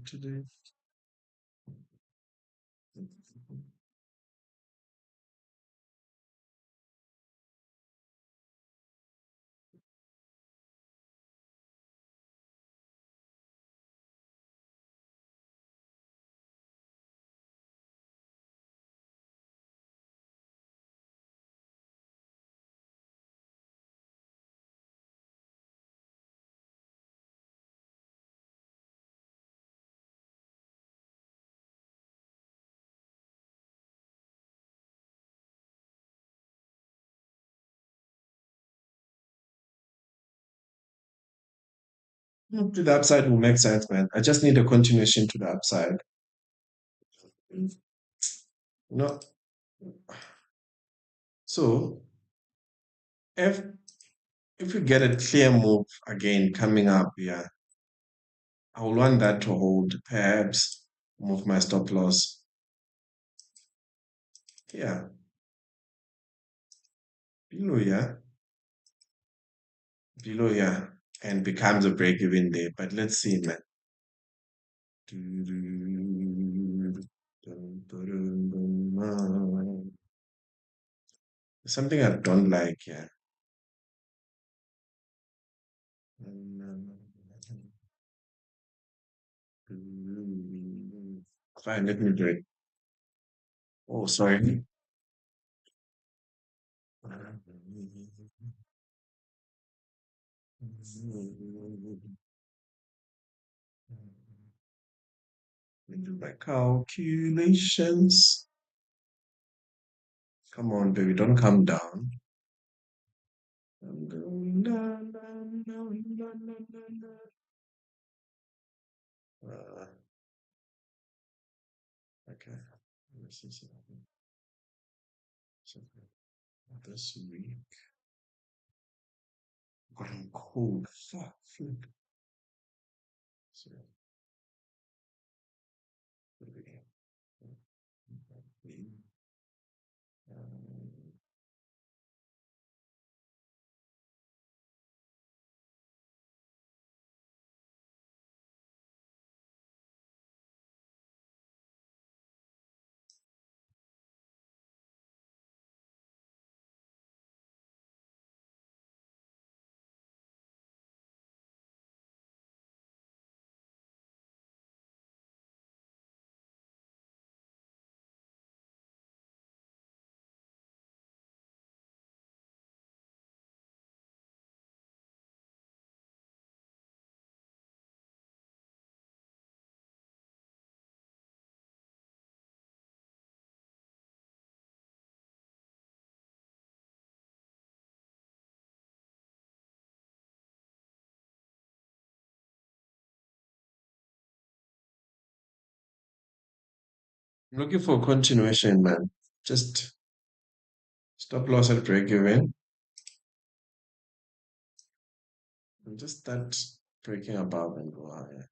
Today. To the upside will make sense, man. I just need a continuation to the upside. No. So if if we get a clear move again coming up, yeah, I will want that to hold. Perhaps move my stop loss. Yeah, below, yeah, below, yeah, and becomes a break even day. But let's see, man. Something I don't like, yeah. Fine, let me do it. Oh, sorry. Let me do my calculations. Come on, baby, don't come down. I'm going down, down, down, down, down, down, down. Okay. Let me see something. Something this week. Getting cold. Fuck. Flip. So, maybe, um, I'm looking for continuation, man. Just stop loss at break even. And just start breaking above and go higher.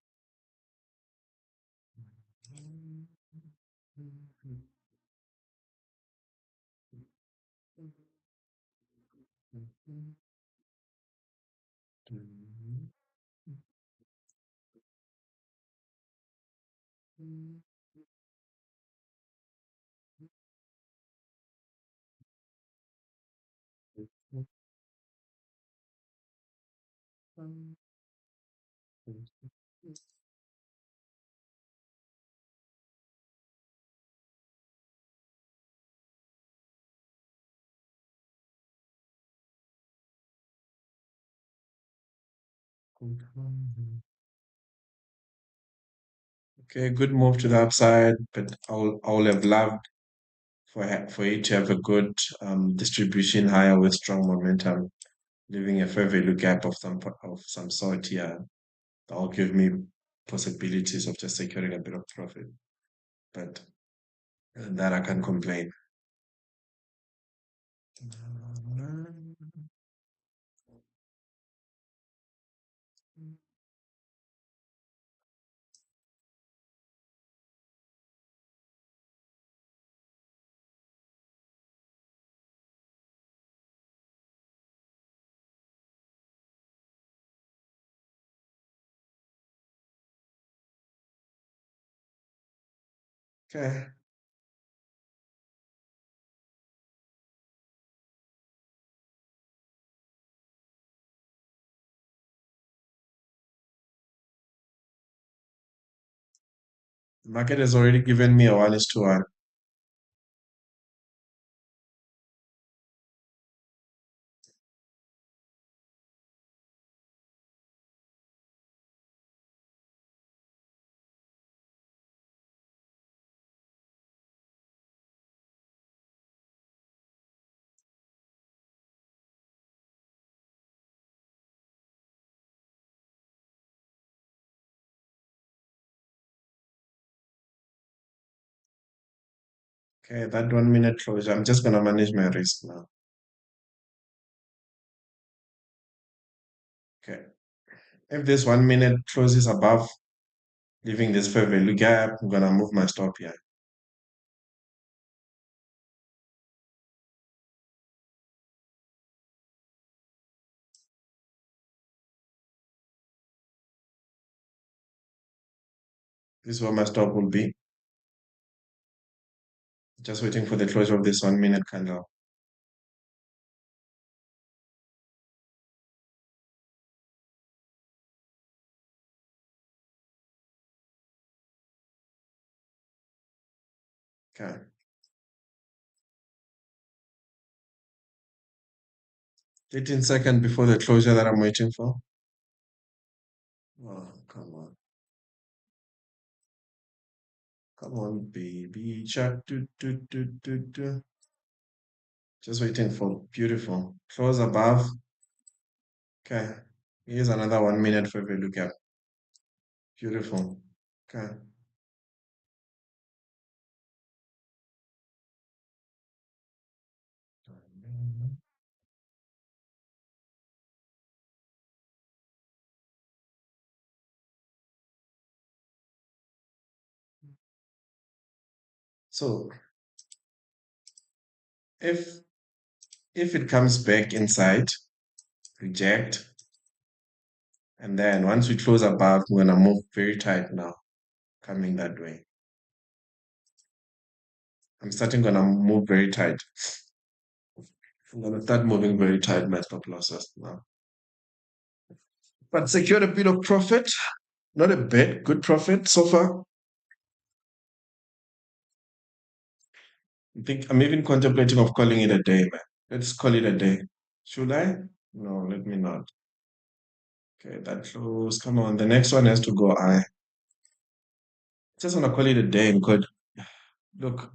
Okay, good move to the upside, but I would have loved for it to have a good distribution higher with strong momentum, leaving a fair value gap of some sort here. That'll give me possibilities of just securing a bit of profit. But that I can't complain. Okay. The market has already given me a 1:1. Okay, that 1 minute closure. I'm just gonna manage my risk now. Okay. If this 1 minute closes above, leaving this fair value gap, I'm gonna move my stop here. This is where my stop will be. Just waiting for the closure of this 1 minute candle. Okay. 13 seconds before the closure that I'm waiting for. Oh, come on. Come on, baby. Chat. Just waiting for beautiful. Close above. Okay. Here's another 1 minute for a look at. Beautiful. Okay. So if if it comes back inside, reject, and then once we close above, we're gonna move very tight now, coming that way. I'm starting gonna move very tight. I'm gonna start moving very tight my stop losses now. But secured a bit of profit. Not a bad, good profit so far. I think I'm even contemplating of calling it a day, man. Let's call it a day. Should I? No, let me not. Okay, that close. Come on. The next one has to go I. Just want to call it a day because look,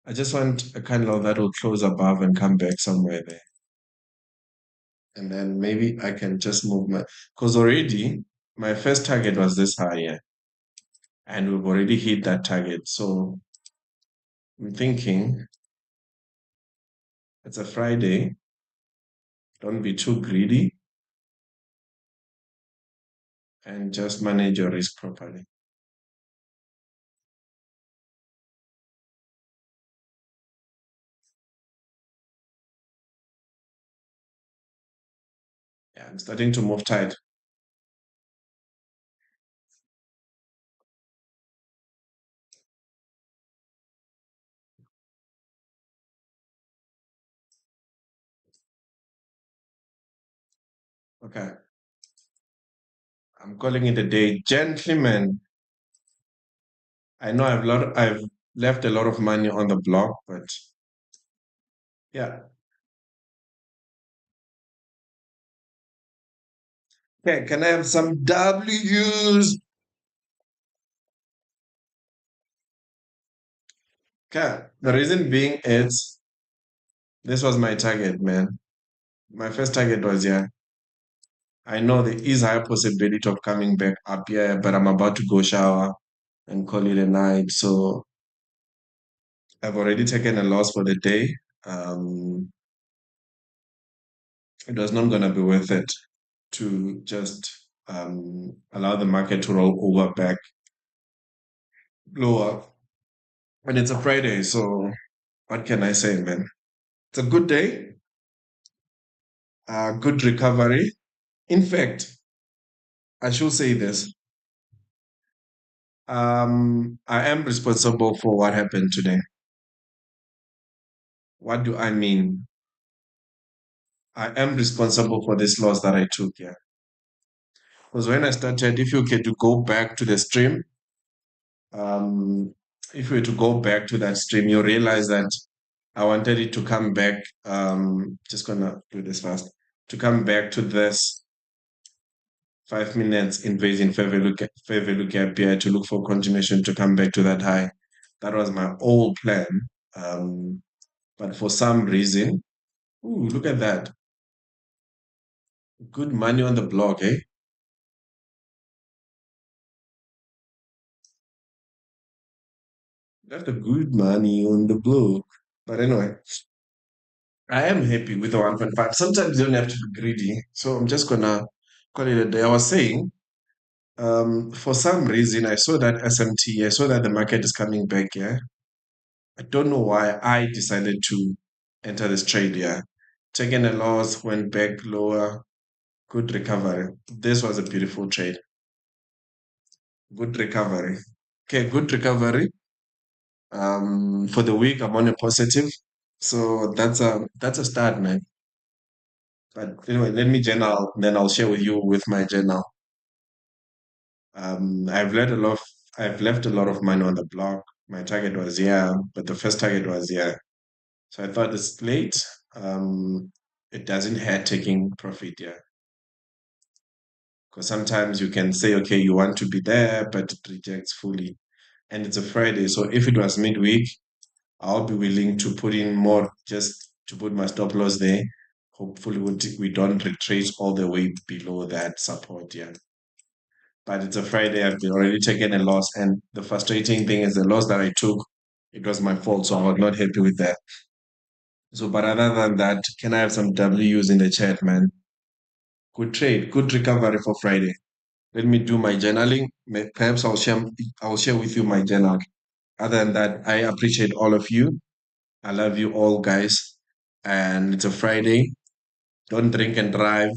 I just want a candle that will close above and come back somewhere there. And then maybe I can just move my, because already my first target was this high, yeah, and we've already hit that target. So I'm thinking it's a Friday. Don't be too greedy and just manage your risk properly. Yeah, I'm starting to move tight. Okay, I'm calling it a day. Gentlemen, I know I've left a lot of money on the block, but yeah. Okay, can I have some W's? Okay, the reason being is this was my target, man. My first target was yeah. I know there is high possibility of coming back up here, but I'm about to go shower and call it a night. So I've already taken a loss for the day. Um, it was not gonna be worth it to just allow the market to roll over back lower. And it's a Friday, so what can I say, man? It's a good day, good recovery. In fact, I should say this. I am responsible for what happened today. What do I mean? I am responsible for this loss that I took, yeah. Because when I started, if you were to go back to the stream, um, if you were to go back to that stream, you realize that I wanted it to come back. Just gonna do this fast. To come back to this 5 minutes invade in favor look gap here to look for continuation to come back to that high. That was my old plan. Um, but for some reason, ooh, look at that. Good money on the block, eh? That's a good money on the block. But anyway, I am happy with the 1.5. Sometimes you don't have to be greedy. So I'm just gonna call it a day. I was saying, for some reason, I saw that SMT, I saw that the market is coming back, yeah. I don't know why I decided to enter this trade, yeah. Taking a loss, went back lower, good recovery. This was a beautiful trade. Good recovery. Okay, good recovery. For the week, I'm on a positive. So that's a start, man. But anyway, let me journal, then I'll share with you with my journal. I've left a lot of I've left a lot of money on the block. My target was yeah, but the first target was yeah. So I thought it's late. Um, it doesn't hurt taking profit, yeah. Because sometimes you can say, okay, you want to be there, but it rejects fully. And it's a Friday. So if it was midweek, I'll be willing to put in more just to put my stop loss there. Hopefully, we don't retrace all the way below that support. Yeah. But it's a Friday. I've been already taken a loss. And the frustrating thing is the loss that I took, it was my fault. So I was not happy with that. So, but other than that, can I have some W's in the chat, man? Good trade, good recovery for Friday. Let me do my journaling. Perhaps I'll share with you my journal. Other than that, I appreciate all of you. I love you all, guys. And it's a Friday. Don't drink and drive.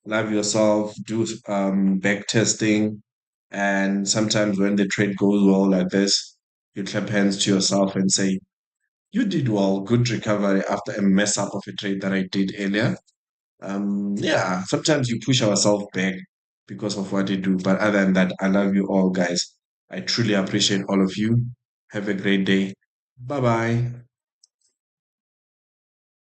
Love yourself. Do back testing. And sometimes when the trade goes well like this, you clap hands to yourself and say, "You did well. Good recovery after a mess up of a trade that I did earlier." Yeah, sometimes you push ourselves back because of what you do. But other than that, I love you all, guys. I truly appreciate all of you. Have a great day. Bye bye.